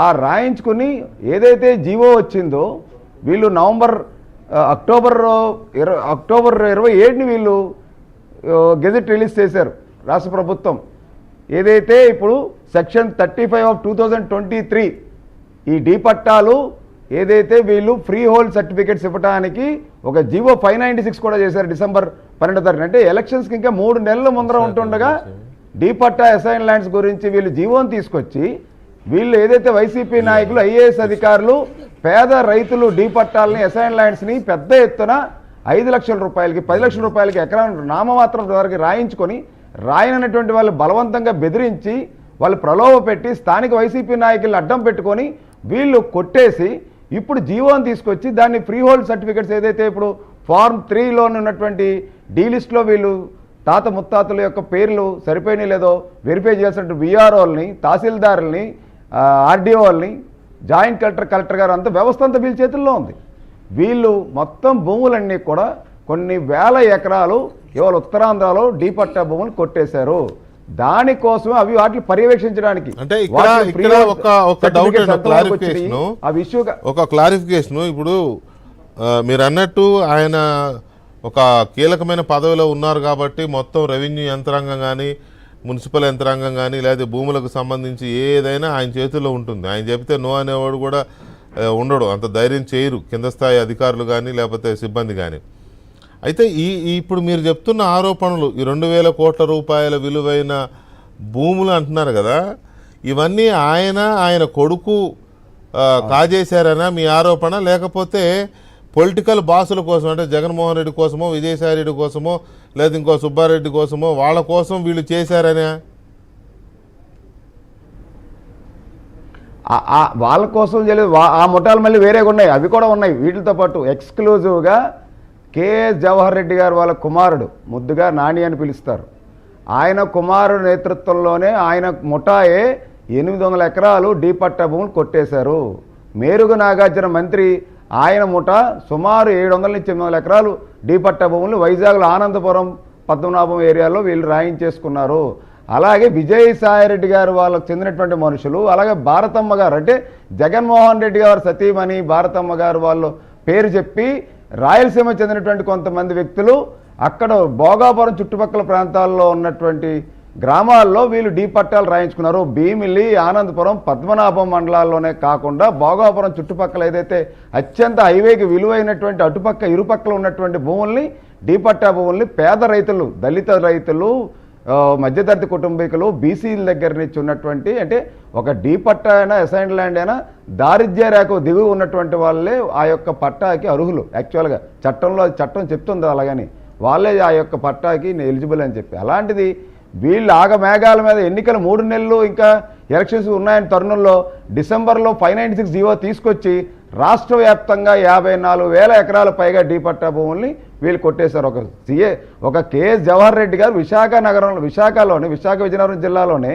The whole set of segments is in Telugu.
ఆ రాయించుకుని ఏదైతే జీవో వచ్చిందో వీళ్ళు అక్టోబర్ 27ని వీళ్ళు గెజెట్ రిలీజ్ చేశారు రాష్ట్ర ప్రభుత్వం. ఏదైతే ఇప్పుడు సెక్షన్ 35 ఆఫ్ 2023 ఈ డీ పట్టాలు ఏదైతే వీళ్ళు ఫ్రీ హోల్డ్ సర్టిఫికేట్స్ ఇవ్వడానికి ఒక జీవో 596 కూడా చేశారు డిసెంబర్ 12వ తారీఖున. అంటే ఎలక్షన్స్కి ఇంకా 3 నెలల ముందర ఉంటుండగా డీ పట్టా అసైన్ ల్యాండ్స్ గురించి వీళ్ళు జీవోని తీసుకొచ్చి వీళ్ళు ఏదైతే వైసీపీ నాయకులు ఐఏఎస్ అధికారులు పేద రైతులు డీ పట్టాలని అసైన్ ల్యాండ్స్ని పెద్ద ఎత్తున 5 లక్షల రూపాయలకి 10 లక్షల రూపాయలకి ఎకరం నామమాత్రం వరకు రాయించుకొని రాయనటువంటి వాళ్ళు బలవంతంగా బెదిరించి వాళ్ళు ప్రలోభ పెట్టి స్థానిక వైసీపీ నాయకులను అడ్డం పెట్టుకొని వీళ్ళు కొట్టేసి ఇప్పుడు జీవోని తీసుకొచ్చి దాన్ని ఫ్రీ హోల్డ్ సర్టిఫికెట్స్ ఏదైతే ఇప్పుడు ఫార్మ్ 3లో ఉన్నటువంటి డీ లిస్ట్లో వీళ్ళు తాత ముత్తాతల యొక్క పేర్లు సరిపోయినాయి లేదో వెరిఫై చేసినట్టు విఆర్ఓల్ని తహసీల్దారుల్ని ఆర్డీఓల్ని జాయింట్ కలెక్టర్ గారు అంత వ్యవస్థ అంతా వీళ్ళ చేతుల్లో ఉంది. వీళ్ళు మొత్తం భూములన్నీ కూడా కొన్ని వేల ఎకరాలు ఇవాళ ఉత్తరాంధ్రలో డీ పట్టా భూములు కొట్టేశారు. దానికోసమే అవి వాటిని పర్యవేక్షించడానికి అంటే ఒక క్లారిఫికేషన్ ఇప్పుడు మీరు అన్నట్టు ఆయన ఒక కీలకమైన పదవిలో ఉన్నారు కాబట్టి మొత్తం రెవెన్యూ యంత్రాంగం కానీ మున్సిపల్ యంత్రాంగం కానీ లేదా భూములకు సంబంధించి ఏదైనా ఆయన చేతుల్లో ఉంటుంది. ఆయన చెప్తే నో అనేవాడు కూడా ఉండడు, అంత ధైర్యం చేయరు కింద స్థాయి అధికారులు కానీ లేకపోతే సిబ్బంది కానీ. అయితే ఇప్పుడు మీరు చెప్తున్న ఆరోపణలు ఈ 2,000 కోట్ల రూపాయల విలువైన భూములు అంటున్నారు కదా, ఇవన్నీ ఆయన కొడుకు కాజేశారనా మీ ఆరోపణ, లేకపోతే పొలిటికల్ బాసుల కోసం అంటే జగన్మోహన్ రెడ్డి కోసమో విజయసాయి రెడ్డి కోసమో లేదా ఇంకో సుబ్బారెడ్డి కోసమో వాళ్ళ కోసం వీళ్ళు చేశారనే? వాళ్ళ కోసం చేయలేదు, ఆ ముఠాలు మళ్ళీ వేరేగా ఉన్నాయి, అవి కూడా ఉన్నాయి. వీటితో పాటు ఎక్స్క్లూజివ్గా కేఎస్ జవహర్ రెడ్డి గారు వాళ్ళ కుమారుడు, ముద్దుగా నాని అని పిలుస్తారు, ఆయన కుమారుడు నేతృత్వంలోనే ఆయన ముఠాయే 800 ఎకరాలు డీ పట్టా భూములు కొట్టేశారు. మేరుగు నాగార్జున మంత్రి ఆయన ముఠా సుమారు 700 నుంచి 800 ఎకరాలు డీ పట్టా భూములు వైజాగ్లో ఆనందపురం పద్మనాభం ఏరియాలో వీళ్ళు రాయించేసుకున్నారు. అలాగే విజయసాయి రెడ్డి గారు వాళ్ళకు చెందినటువంటి మనుషులు, అలాగే భారతమ్మ గారు అంటే జగన్మోహన్ రెడ్డి గారు సతీమణి భారతమ్మ గారు వాళ్ళు పేరు చెప్పి రాయలసీమ చెందినటువంటి కొంతమంది వ్యక్తులు అక్కడ భోగాపురం చుట్టుపక్కల ప్రాంతాల్లో ఉన్నటువంటి గ్రామాల్లో వీళ్ళు డీ పట్టాలు రాయించుకున్నారు. భీమిలి ఆనందపురం పద్మనాభం మండలాల్లోనే కాకుండా భోగాపురం చుట్టుపక్కల ఏదైతే అత్యంత హైవేకి విలువైనటువంటి అటుపక్క ఇరుపక్కల ఉన్నటువంటి భూముల్ని డీ పట్టా భూముల్ని పేద రైతులు, దళిత రైతులు, మధ్యతరగతి కుటుంబీకులు, బీసీల దగ్గర నుంచి ఉన్నటువంటి అంటే ఒక డీ పట్టా అయినా అసైన్ ల్యాండ్ అయినా దారిద్ర్య రేఖ దిగువ ఉన్నటువంటి వాళ్ళే ఆ యొక్క పట్టాకి అర్హులు. యాక్చువల్గా చట్టం చెప్తుంది అలాగని వాళ్ళే ఆ యొక్క పట్టాకి ఎలిజిబుల్ అని చెప్పి. అలాంటిది వీళ్ళు ఆగమేఘాల మీద ఎన్నికలు 3 నెలలు ఇంకా ఎలక్షన్స్ ఉన్నాయని తరుణంలో డిసెంబర్లో 596 జీవో తీసుకొచ్చి రాష్ట్ర వ్యాప్తంగా 54,000 ఎకరాల పైగా డీ పట్టా భూముల్ని వీళ్ళు కొట్టేశారు. ఒక కేఎస్ జవహర్ రెడ్డి గారు విశాఖ విజయనగరం జిల్లాలోనే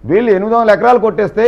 వీళ్ళు 800 ఎకరాలు కొట్టేస్తే